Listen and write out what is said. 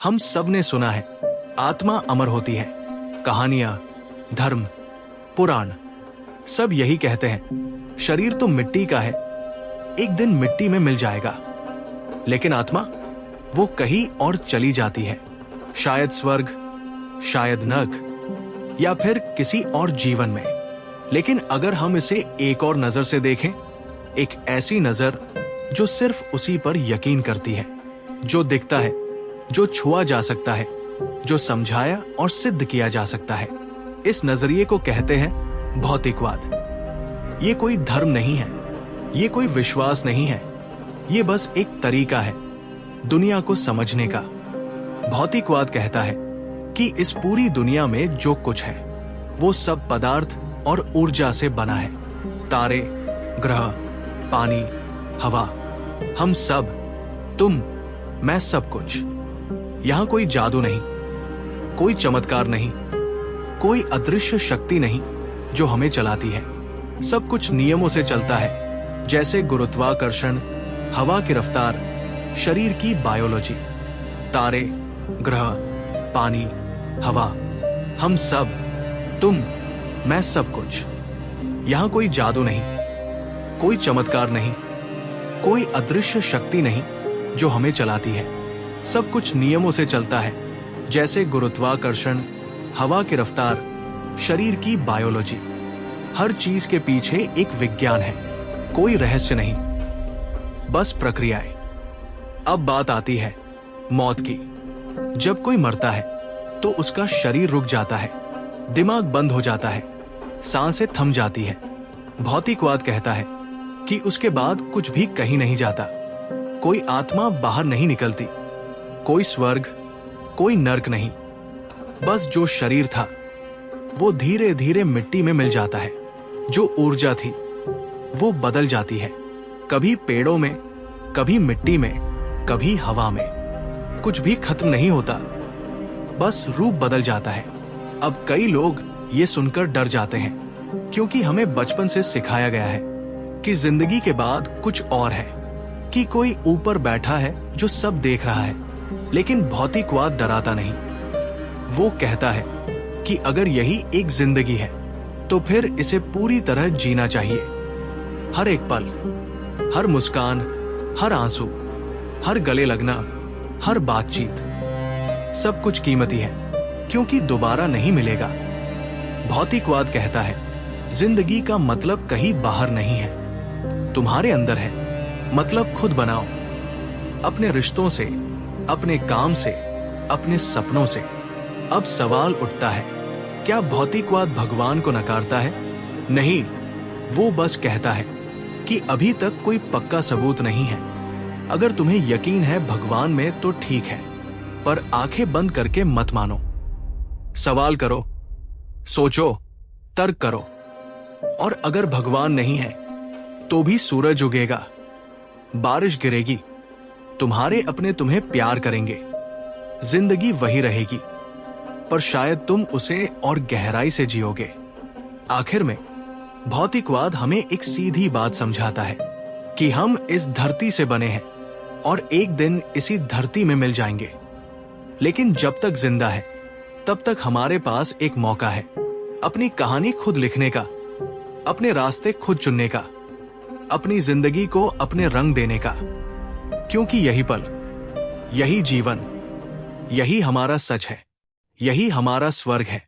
हम सब ने सुना है, आत्मा अमर होती है। कहानियां, धर्म, पुराण सब यही कहते हैं। शरीर तो मिट्टी का है, एक दिन मिट्टी में मिल जाएगा। लेकिन आत्मा, वो कहीं और चली जाती है। शायद स्वर्ग, शायद नरक, या फिर किसी और जीवन में। लेकिन अगर हम इसे एक और नजर से देखें, एक ऐसी नजर जो सिर्फ उसी पर यकीन करती है, जो दिखता है, जो छुआ जा सकता है, जो समझाया और सिद्ध किया जा सकता है, इस नजरिए को कहते हैं भौतिकवाद। ये कोई धर्म नहीं है, ये कोई विश्वास नहीं है, ये बस एक तरीका है दुनिया को समझने का। भौतिकवाद कहता है कि इस पूरी दुनिया में जो कुछ है वो सब पदार्थ और ऊर्जा से बना है। तारे, ग्रह, पानी, हवा, हम सब, तुम, मैं, सब कुछ। यहां कोई जादू नहीं, कोई चमत्कार नहीं, कोई अदृश्य शक्ति नहीं जो हमें चलाती है। सब कुछ नियमों से चलता है, जैसे गुरुत्वाकर्षण, हवा की रफ्तार, शरीर की बायोलॉजी। तारे, ग्रह, पानी, हवा, हम सब, तुम, मैं, सब कुछ। यहां कोई जादू नहीं, कोई चमत्कार नहीं, कोई अदृश्य शक्ति नहीं जो हमें चलाती है। सब कुछ नियमों से चलता है, जैसे गुरुत्वाकर्षण, हवा की रफ्तार, शरीर की बायोलॉजी। हर चीज के पीछे एक विज्ञान है, कोई रहस्य नहीं, बस प्रक्रियाएं। अब बात आती है मौत की। जब कोई मरता है तो उसका शरीर रुक जाता है, दिमाग बंद हो जाता है, सांसें थम जाती है। भौतिकवाद कहता है कि उसके बाद कुछ भी कहीं नहीं जाता। कोई आत्मा बाहर नहीं निकलती, कोई स्वर्ग, कोई नरक नहीं। बस जो शरीर था वो धीरे धीरे मिट्टी में मिल जाता है। जो ऊर्जा थी वो बदल जाती है, कभी पेड़ों में, कभी मिट्टी में, कभी हवा में। कुछ भी खत्म नहीं होता, बस रूप बदल जाता है। अब कई लोग ये सुनकर डर जाते हैं, क्योंकि हमें बचपन से सिखाया गया है कि जिंदगी के बाद कुछ और है, कि कोई ऊपर बैठा है जो सब देख रहा है। लेकिन भौतिकवाद डराता नहीं। वो कहता है कि अगर यही एक जिंदगी है तो फिर इसे पूरी तरह जीना चाहिए। हर एक पल, हर मुस्कान, हर आंसू, हर गले लगना, हर बातचीत, सब कुछ कीमती है, क्योंकि दोबारा नहीं मिलेगा। भौतिकवाद कहता है जिंदगी का मतलब कहीं बाहर नहीं है, तुम्हारे अंदर है। मतलब खुद बनाओ, अपने रिश्तों से, अपने काम से, अपने सपनों से। अब सवाल उठता है, क्या भौतिकवाद भगवान को नकारता है? नहीं, वो बस कहता है कि अभी तक कोई पक्का सबूत नहीं है। अगर तुम्हें यकीन है भगवान में तो ठीक है, पर आंखें बंद करके मत मानो। सवाल करो, सोचो, तर्क करो। और अगर भगवान नहीं है तो भी सूरज उगेगा, बारिश गिरेगी, तुम्हारे अपने तुम्हें प्यार करेंगे, जिंदगी वही रहेगी, पर शायद तुम उसे और गहराई से जियोगे। आखिर में भौतिकवाद हमें एक सीधी बात समझाता है कि हम इस धरती से बने हैं और एक दिन इसी धरती में मिल जाएंगे। लेकिन जब तक जिंदा है तब तक हमारे पास एक मौका है, अपनी कहानी खुद लिखने का, अपने रास्ते खुद चुनने का, अपनी जिंदगी को अपने रंग देने का। क्योंकि यही पल, यही जीवन, यही हमारा सच है, यही हमारा स्वर्ग है।